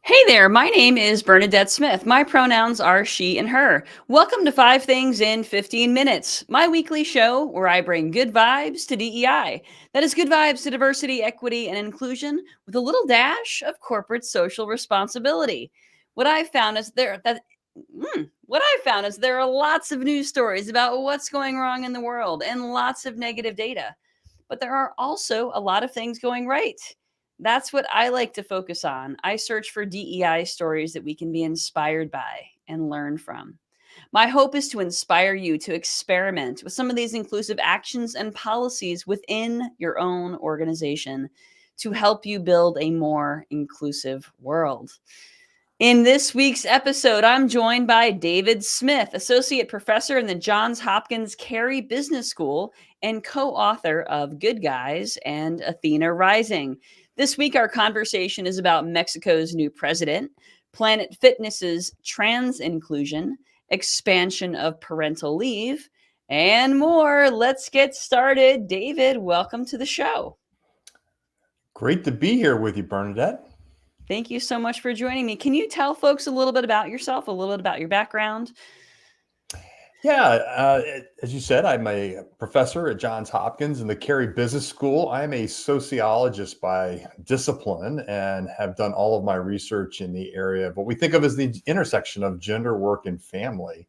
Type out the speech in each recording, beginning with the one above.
Hey there, my name is Bernadette Smith. My pronouns are she and her. Welcome to 5 Things in 15 Minutes, my weekly show where I bring good vibes to DEI. That is good vibes to diversity, equity, and inclusion with a little dash of corporate social responsibility. What I found is there are lots of news stories about what's going wrong in the world and lots of negative data. But there are also a lot of things going right. That's what I like to focus on. I search for DEI stories that we can be inspired by and learn from. My hope is to inspire you to experiment with some of these inclusive actions and policies within your own organization to help you build a more inclusive world. In this week's episode, I'm joined by David Smith, Associate Professor in the Johns Hopkins Carey Business School and co author of Good Guys and Athena Rising. This week, our conversation is about Mexico's new president, Planet Fitness's trans inclusion, expansion of parental leave, and more. Let's get started. David, welcome to the show. Great to be here with you, Bernadette. Thank you so much for joining me. Can you tell folks a little bit about yourself, a little bit about your background? Yeah, as you said, I'm a professor at Johns Hopkins in the Carey Business School. I'm a sociologist by discipline and have done all of my research in the area of what we think of as the intersection of gender, work, and family.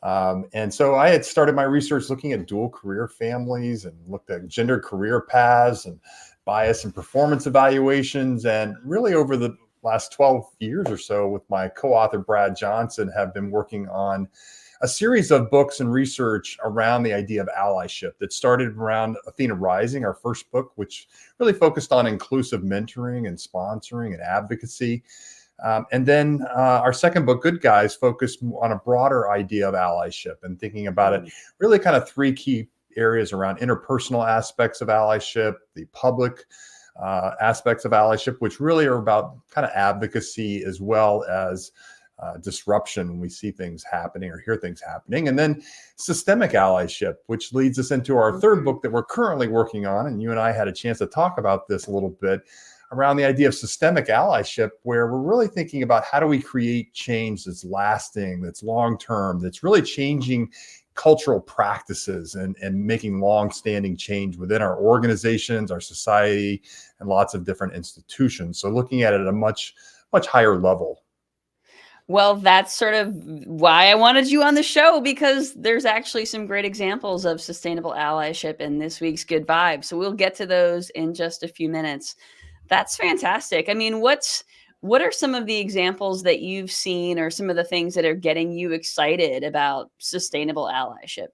And so I had started my research looking at dual career families and looked at gender career paths and bias and performance evaluations. And really over the last 12 years or so with my co-author, Brad Johnson, have been working on a series of books and research around the idea of allyship that started around Athena Rising, our first book, which really focused on inclusive mentoring and sponsoring and advocacy. And then our second book, Good Guys, focused on a broader idea of allyship and thinking about it really kind of three key areas around interpersonal aspects of allyship, the public aspects of allyship, which really are about kind of advocacy as well as disruption when we see things happening or hear things happening. And then systemic allyship, which leads us into our third book that we're currently working on. And you and I had a chance to talk about this a little bit around the idea of systemic allyship, where we're really thinking about how do we create change that's lasting, that's long-term, that's really changing cultural practices and making long-standing change within our organizations, our society, and lots of different institutions. So looking at it at a much higher level. Well, that's sort of why I wanted you on the show, because there's actually some great examples of sustainable allyship in this week's Good Vibes. So we'll get to those in just a few minutes. That's fantastic. I mean, what are some of the examples that you've seen or some of the things that are getting you excited about sustainable allyship?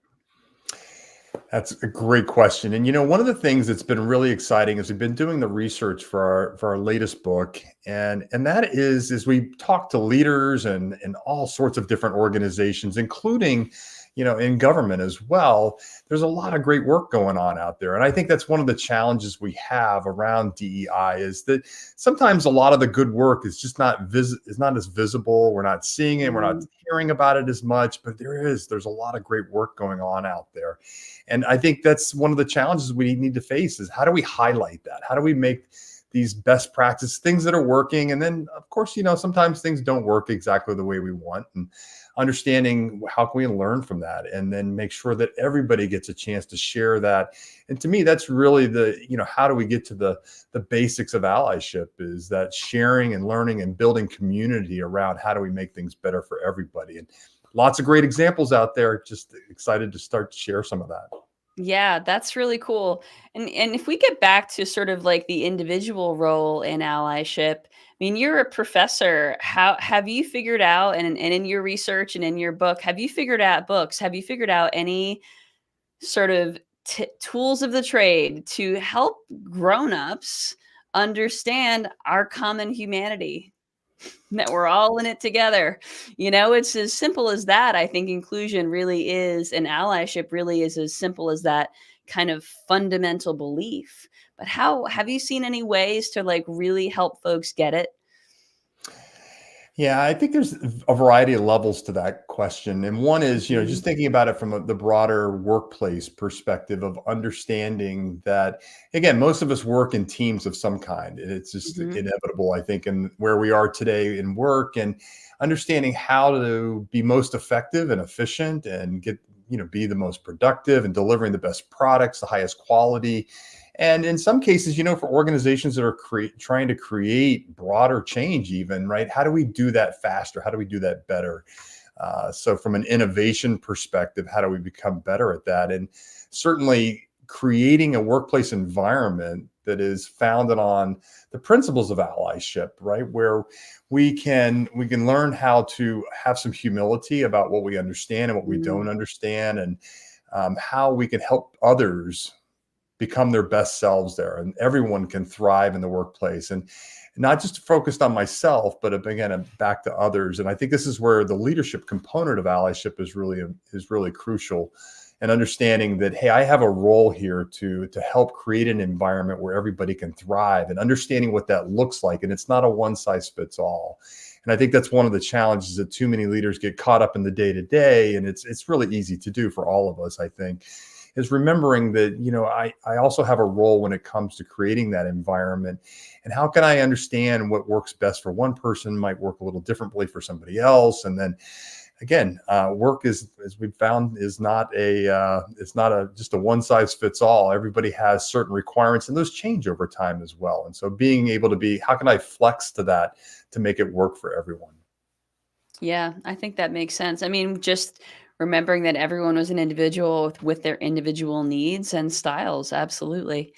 That's a great question. And one of the things that's been really exciting is we've been doing the research for our latest book. And that is we talk to leaders and all sorts of different organizations, including, in government as well. There's a lot of great work going on out there. And I think that's one of the challenges we have around DEI is that sometimes a lot of the good work is just not as visible. We're not seeing it. We're not hearing about it as much, but there's a lot of great work going on out there. And I think that's one of the challenges we need to face is how do we highlight that? How do we make these best practice things that are working? And then, of course, sometimes things don't work exactly the way we want. And understanding how can we learn from that and then make sure that everybody gets a chance to share that. And to me, that's really how do we get to the basics of allyship is that sharing and learning and building community around how do we make things better for everybody. And lots of great examples out there. Just excited to start to share some of that. Yeah, that's really cool. And if we get back to sort of like the individual role in allyship, I mean, you're a professor. How have you figured out, and in your research and in your book, have you figured out any sort of tools of the trade to help grown-ups understand our common humanity? That we're all in it together. It's as simple as that. I think inclusion really is, and allyship really is as simple as that kind of fundamental belief. But how have you seen any ways to like really help folks get it? Yeah, I think there's a variety of levels to that question. And one is, Mhm. just thinking about it from the broader workplace perspective of understanding that, again, most of us work in teams of some kind. And it's just Mhm. inevitable, I think, in where we are today in work and understanding how to be most effective and efficient and be the most productive and delivering the best products, the highest quality. And in some cases, for organizations that are trying to create broader change, even, right? How do we do that faster? How do we do that better? So, from an innovation perspective, how do we become better at that? And certainly, creating a workplace environment that is founded on the principles of allyship, right? Where we can learn how to have some humility about what we understand and what we Mm. don't understand, and how we can help others become their best selves there, and everyone can thrive in the workplace, and not just focused on myself, but again, back to others. And I think this is where the leadership component of allyship is really crucial, and understanding that, hey, I have a role here to help create an environment where everybody can thrive, and understanding what that looks like, and it's not a one size fits all. And I think that's one of the challenges that too many leaders get caught up in the day to day, and it's really easy to do for all of us, I think, is remembering that, I also have a role when it comes to creating that environment. And how can I understand what works best for one person might work a little differently for somebody else. And then again, work is, as we've found, is not a just a one size fits all. Everybody has certain requirements, and those change over time as well. And so being able to be, how can I flex to that to make it work for everyone? Yeah, I think that makes sense. I mean, just remembering that everyone was an individual with their individual needs and styles. Absolutely.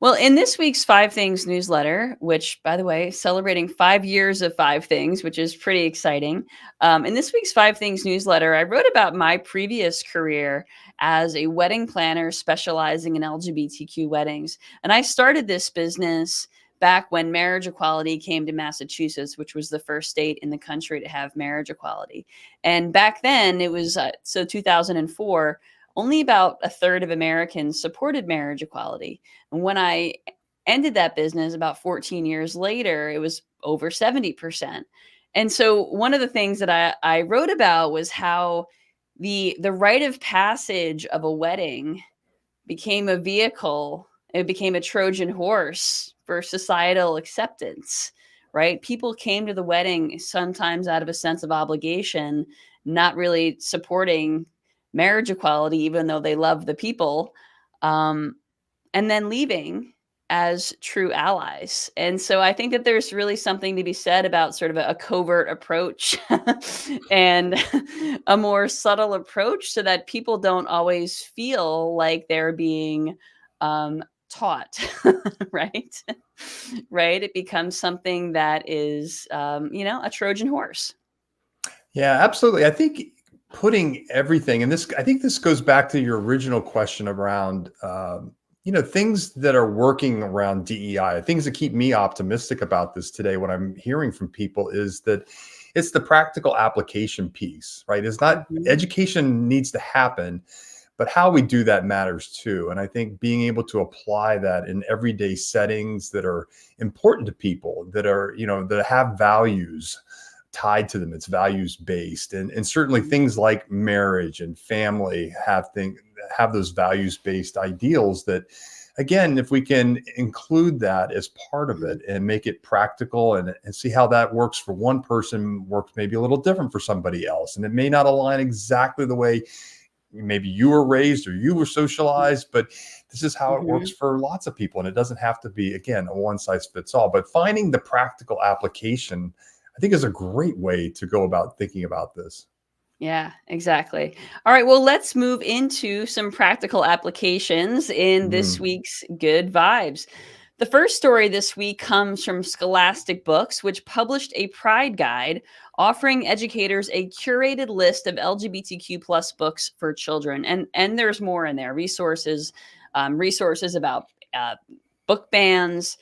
Well, in this week's Five Things newsletter, which, by the way, celebrating 5 years of Five Things, which is pretty exciting. In this week's Five Things newsletter, I wrote about my previous career as a wedding planner specializing in LGBTQ weddings. And I started this business back when marriage equality came to Massachusetts, which was the first state in the country to have marriage equality. And back then, it was 2004, only about a third of Americans supported marriage equality. And when I ended that business about 14 years later, it was over 70%. And so one of the things that I wrote about was how the rite of passage of a wedding became a vehicle, it became a Trojan horse for societal acceptance, right? People came to the wedding sometimes out of a sense of obligation, not really supporting marriage equality, even though they love the people. Um, and then leaving as true allies. And so I think that there's really something to be said about sort of a covert approach and a more subtle approach so that people don't always feel like they're being taught, right? Right? It becomes something that is, a Trojan horse. Yeah, absolutely. I think putting everything, and this, I think this goes back to your original question around, things that are working around DEI, things that keep me optimistic about this today. What I'm hearing from people is that it's the practical application piece, right? It's not, Mhm. education needs to happen, but how we do that matters too. And I think being able to apply that in everyday settings that are important to people, that are, that have values tied to them. It's values based, and certainly things like marriage and family have those values based ideals that, again, if we can include that as part of Mhm. it and make it practical, and see how that works for one person, works maybe a little different for somebody else, and it may not align exactly the way maybe you were raised or you were socialized, but this is how it works Mhm. for lots of people, and it doesn't have to be, again, a one size fits all. But finding the practical application, I think, is a great way to go about thinking about this. Yeah, exactly. All right, well, let's move into some practical applications in this Mm. week's Good Vibes. The first story this week comes from Scholastic Books, which published a Pride Guide offering educators a curated list of LGBTQ plus books for children. And there's more in there, resources about book bans,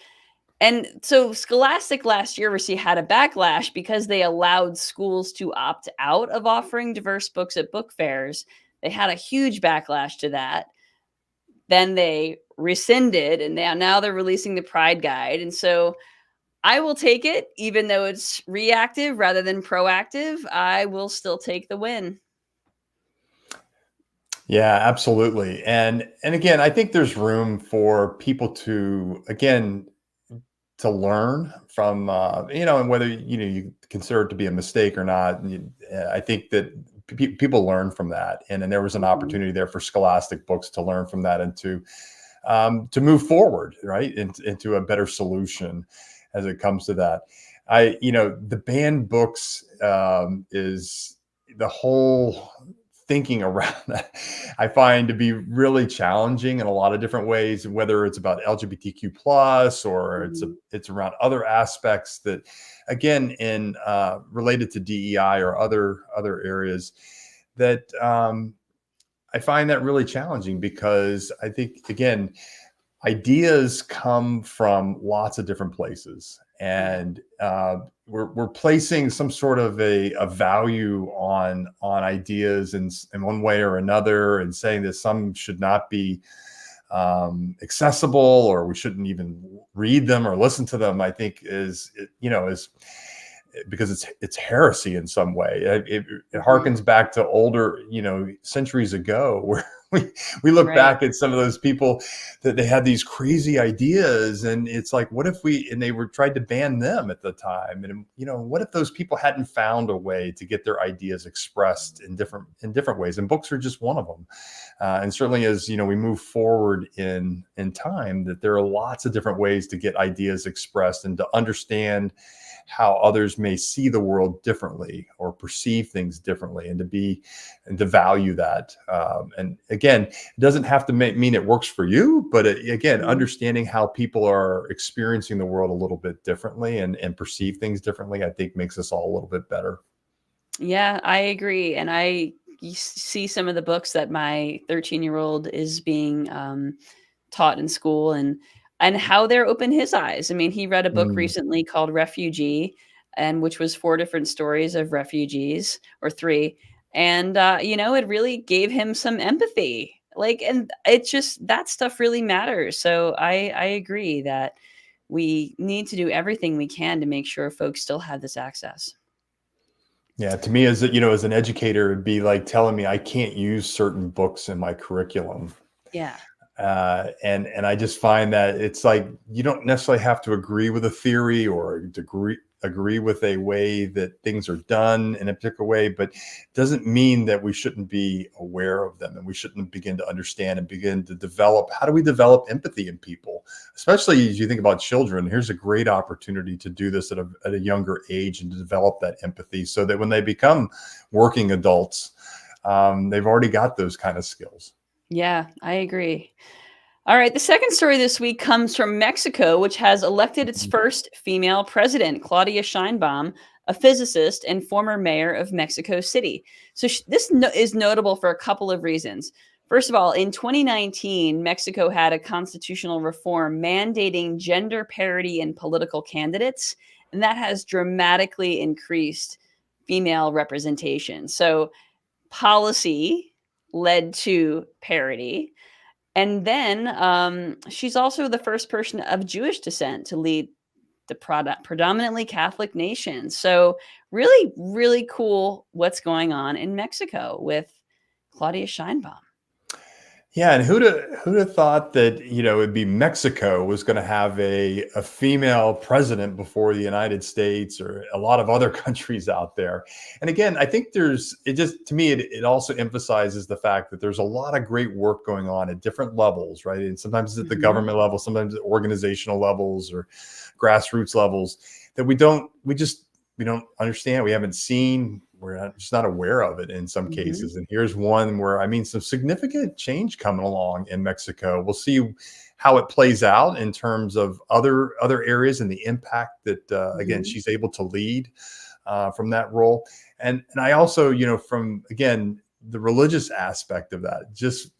and so Scholastic last year received had a backlash because they allowed schools to opt out of offering diverse books at book fairs. They had a huge backlash to that. Then they rescinded, and now they're releasing the Pride Guide. And so I will take it, even though it's reactive rather than proactive. I will still take the win. Yeah, absolutely. And again, I think there's room for people to again to learn from and whether you consider it to be a mistake or not. I think that people learn from that, and there was an Mhm. opportunity there for scholastic books to learn from that and to move forward, right, into a better solution as it comes to that. The banned books is the whole thinking around that I find to be really challenging in a lot of different ways, whether it's about LGBTQ plus or Mhm. it's around other aspects that, again, in related to DEI or other areas that I find that really challenging because I think again ideas come from lots of different places, Yeah. and we're placing some sort of a value on ideas in one way or another, and saying that some should not be accessible, or we shouldn't even read them or listen to them. I think is because it's heresy in some way. It Mhm. harkens back to older, centuries ago, where we look Right. back at some of those people that they had these crazy ideas, and it's like, what if we and they were tried to ban them at the time, and what if those people hadn't found a way to get their ideas expressed in different ways, and books are just one of them. And certainly, as we move forward in time, that there are lots of different ways to get ideas expressed and to understand how others may see the world differently or perceive things differently, and to value that. And again, it doesn't have to mean it works for you, but again, Mhm. understanding how people are experiencing the world a little bit differently and perceive things differently, I think makes us all a little bit better. Yeah, I agree, and see some of the books that my 13-year-old is being, taught in school, and how they're opened his eyes. I mean, he read a book Mm. recently called Refugee, and which was 4 different stories of refugees, or 3, and, it really gave him some empathy. Like, and it's just that stuff really matters. So I agree that we need to do everything we can to make sure folks still have this access. Yeah, to me, as an educator, it'd be like telling me I can't use certain books in my curriculum. Yeah. And I just find that it's like you don't necessarily have to agree with a theory or agree with a way that things are done in a particular way, but doesn't mean that we shouldn't be aware of them, and we shouldn't begin to understand and begin to develop. How do we develop empathy in people, especially as you think about children? Here's a great opportunity to do this at a younger age and to develop that empathy, so that when they become working adults, they've already got those kind of skills. Yeah, I agree. All right, the second story this week comes from Mexico, which has elected its first female president, Claudia Sheinbaum, a physicist and former mayor of Mexico City. So is notable for a couple of reasons. First of all, in 2019, Mexico had a constitutional reform mandating gender parity in political candidates, and that has dramatically increased female representation. So policy led to parity, and then she's also the first person of Jewish descent to lead the predominantly Catholic nation. So, really, really cool what's going on in Mexico with Claudia Scheinbaum. Yeah, and who'd have thought that it'd be Mexico was going to have a female president before the United States or a lot of other countries out there. And again, I think it just, to me, it also emphasizes the fact that there's a lot of great work going on at different levels, right? And sometimes it's at the Mhm. government level, sometimes at organizational levels or grassroots levels that we don't understand, we haven't seen, just not aware of it in some Mhm. cases. And here's one where, I mean, some significant change coming along in Mexico. We'll see how it plays out in terms of other areas and the impact that again Mhm. she's able to lead from that role. And I also, from again the religious aspect of that, just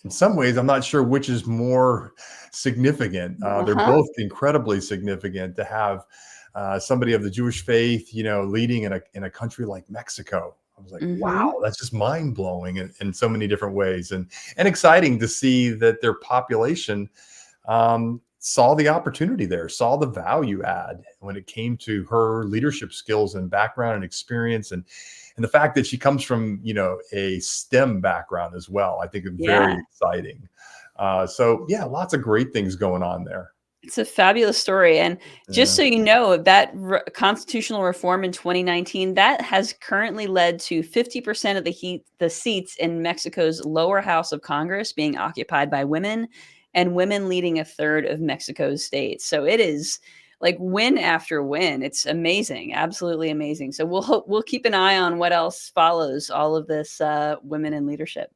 in some ways, I'm not sure which is more significant. They're Uh-huh. both incredibly significant to have somebody of the Jewish faith, leading in a country like Mexico. I was like, wow, Mhm. that's just mind blowing in so many different ways, and exciting to see that their population saw the opportunity there, saw the value add when it came to her leadership skills and background and experience, and the fact that she comes from, a STEM background as well, I think is very Yeah. exciting. So yeah, lots of great things going on there. It's a fabulous story, and just Yeah. so you know, that constitutional reform in 2019 that has currently led to 50% of the seats in Mexico's lower house of Congress being occupied by women, and women leading a third of Mexico's states. So it is like win after win. It's amazing, absolutely amazing. So we'll keep an eye on what else follows all of this women in leadership.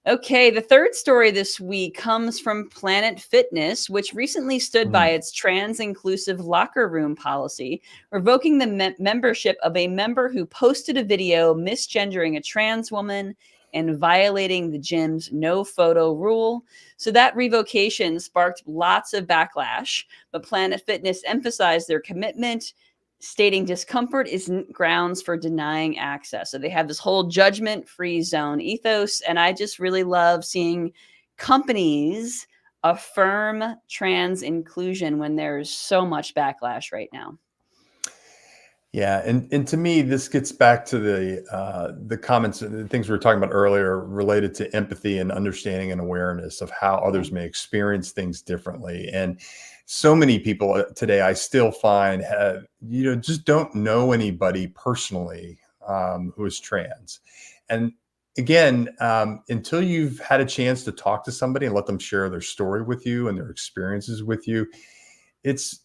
Okay, the third story this week comes from Planet Fitness, which recently stood by Mm, its trans inclusive locker room policy, revoking the membership of a member who posted a video misgendering a trans woman and violating the gym's no photo rule. So that revocation sparked lots of backlash, but Planet Fitness emphasized their commitment, stating discomfort isn't grounds for denying access. So they have this whole judgment free zone ethos. And I just really love seeing companies affirm trans inclusion when there's so much backlash right now. yeah, and to me, this gets back to the comments and the things we were talking about earlier related to empathy and understanding and awareness of how Yeah. others may experience things differently. And so many people today, I still find have, just don't know anybody personally who is trans. And again, until you've had a chance to talk to somebody and let them share their story with you and their experiences with you, it's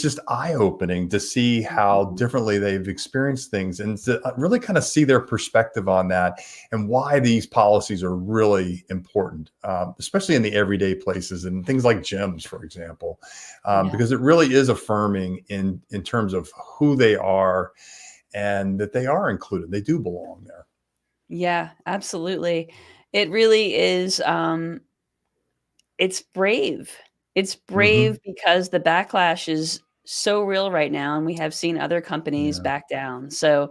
just eye-opening to see how Mhm. differently they've experienced things and to really kind of see their perspective on that and why these policies are really important, especially in the everyday places and things like gyms, for example, Yeah. because it really is affirming in terms of who they are and that they are included. They do belong there. Yeah, absolutely. It really is. It's brave. It's brave Hmm. because the backlash is so real right now, and we have seen other companies Yeah. back down. So,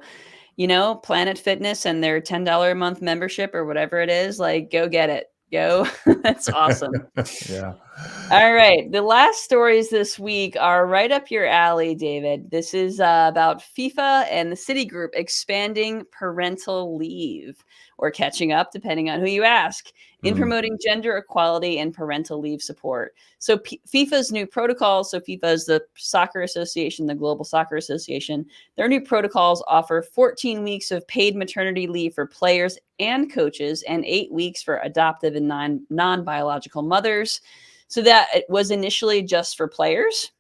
Planet Fitness and their $10 a month membership or whatever it is, like, go get it. Go. That's awesome. Yeah. All right. The last stories this week are right up your alley, David. This is about FIFA and the Citigroup expanding parental leave or catching up, depending on who you ask, in Mm, promoting gender equality and parental leave support. So, FIFA's new protocols, so FIFA is the soccer association, the Global Soccer Association, their new protocols offer 14 weeks of paid maternity leave for players and coaches and 8 weeks for adoptive and non biological mothers. So that it was initially just for players,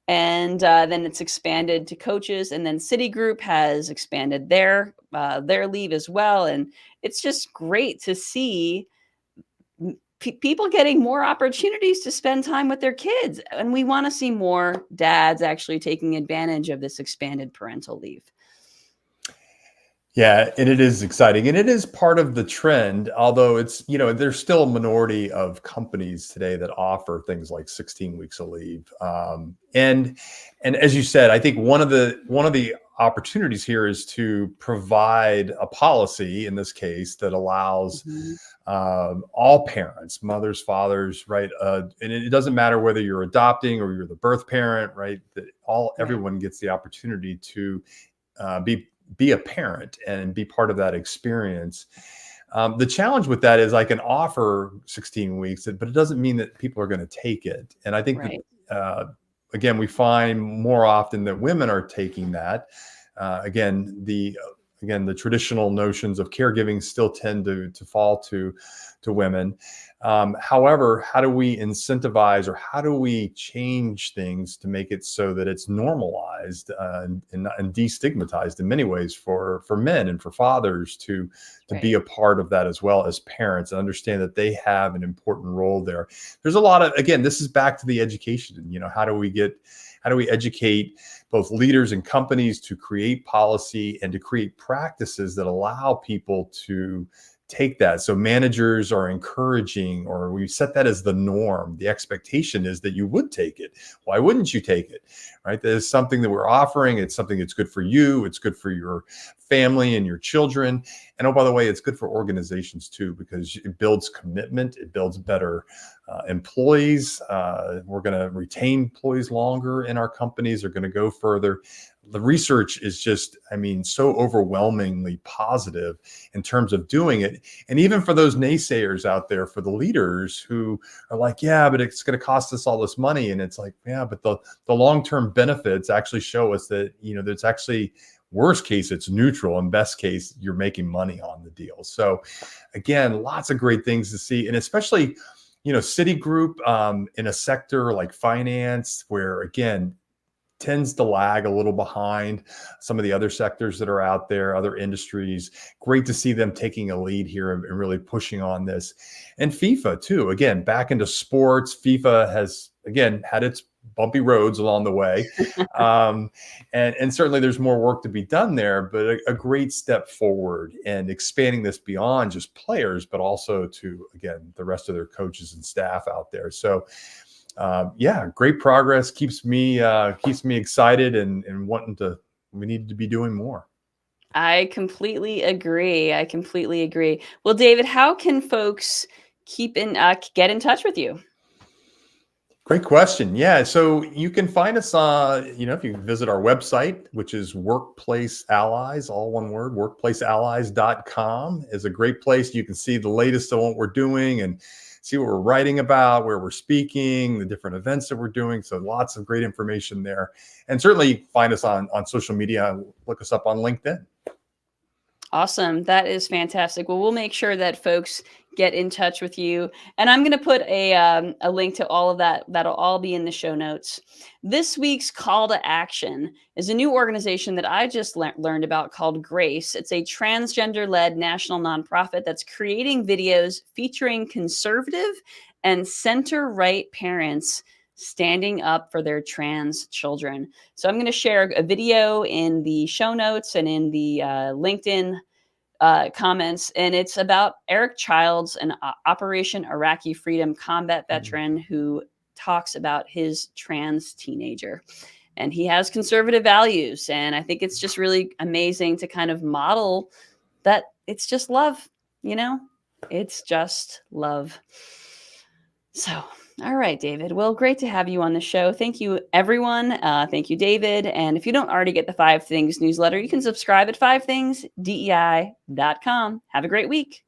and then it's expanded to coaches, and then Citigroup has expanded their leave as well, and it's just great to see people getting more opportunities to spend time with their kids, and we want to see more dads actually taking advantage of this expanded parental leave. yeah, and it is exciting, and it is part of the trend, although there's still a minority of companies today that offer things like 16 weeks of leave. And as you said, I think one of the opportunities here is to provide a policy in this case that allows Mhm. all parents, mothers, fathers, right? And it doesn't matter whether you're adopting or you're the birth parent, right? That Right. everyone gets the opportunity to be a parent and be part of that experience. The challenge with that is I can offer 16 weeks, but it doesn't mean that people are going to take it. And I think that Right. uh, again, we find more often that women are taking that. Again, the traditional notions of caregiving still tend to fall to women. However, how do we incentivize or how do we change things to make it so that it's normalized and destigmatized in many ways for men and for fathers to be Right. a part of that as well as parents and understand that they have an important role there. There's a lot of, again, this is back to the education. How do we educate both leaders and companies to create policy and to create practices that allow people to take that. So managers are encouraging, or we set that as the norm. The expectation is that you would take it. Why wouldn't you take it? Right? That is something that we're offering. It's something that's good for you. It's good for your family and your children. And oh, by the way, it's good for organizations too, because it builds commitment. It builds better employees. We're going to retain employees longer in our companies. Are going to go further. The research is just, I mean, so overwhelmingly positive in terms of doing it. And even for those naysayers out there, for the leaders who are like, yeah, but it's going to cost us all this money. And it's like, yeah, but the long-term benefits actually show us that, there's actually, worst case, it's neutral, and best case, you're making money on the deal. So again, lots of great things to see. And especially, Citigroup in a sector like finance, where again, tends to lag a little behind some of the other sectors that are out there, other industries. Great to see them taking a lead here and really pushing on this. And FIFA too, again, back into sports. FIFA has, again, had its bumpy roads along the way. And certainly there's more work to be done there, but a great step forward and expanding this beyond just players, but also to, again, the rest of their coaches and staff out there. So great progress, keeps me excited and we need to be doing more. I completely agree. Well, David, how can folks get in touch with you? Great question. Yeah. So you can find us, if you visit our website, which is Workplace Allies, all one word, workplaceallies.com is a great place. You can see the latest on what we're doing and see what we're writing about, where we're speaking, the different events that we're doing. So lots of great information there. And certainly find us on social media. Look us up on LinkedIn. Awesome. That is fantastic. Well, we'll make sure that folks get in touch with you. And I'm going to put a link to all of that. That'll all be in the show notes. This week's call to action is a new organization that I just learned about called Grace. It's a transgender-led national nonprofit that's creating videos featuring conservative and center-right parents standing up for their trans children. So I'm going to share a video in the show notes and in the LinkedIn comments, and it's about Eric Childs, an Operation Iraqi Freedom combat veteran who talks about his trans teenager. And he has conservative values, and I think it's just really amazing to kind of model that it's just love, it's just love. So, all right, David. Well, great to have you on the show. Thank you, everyone. Thank you, David. And if you don't already get the 5 Things newsletter, you can subscribe at 5thingsdei.com. Have a great week.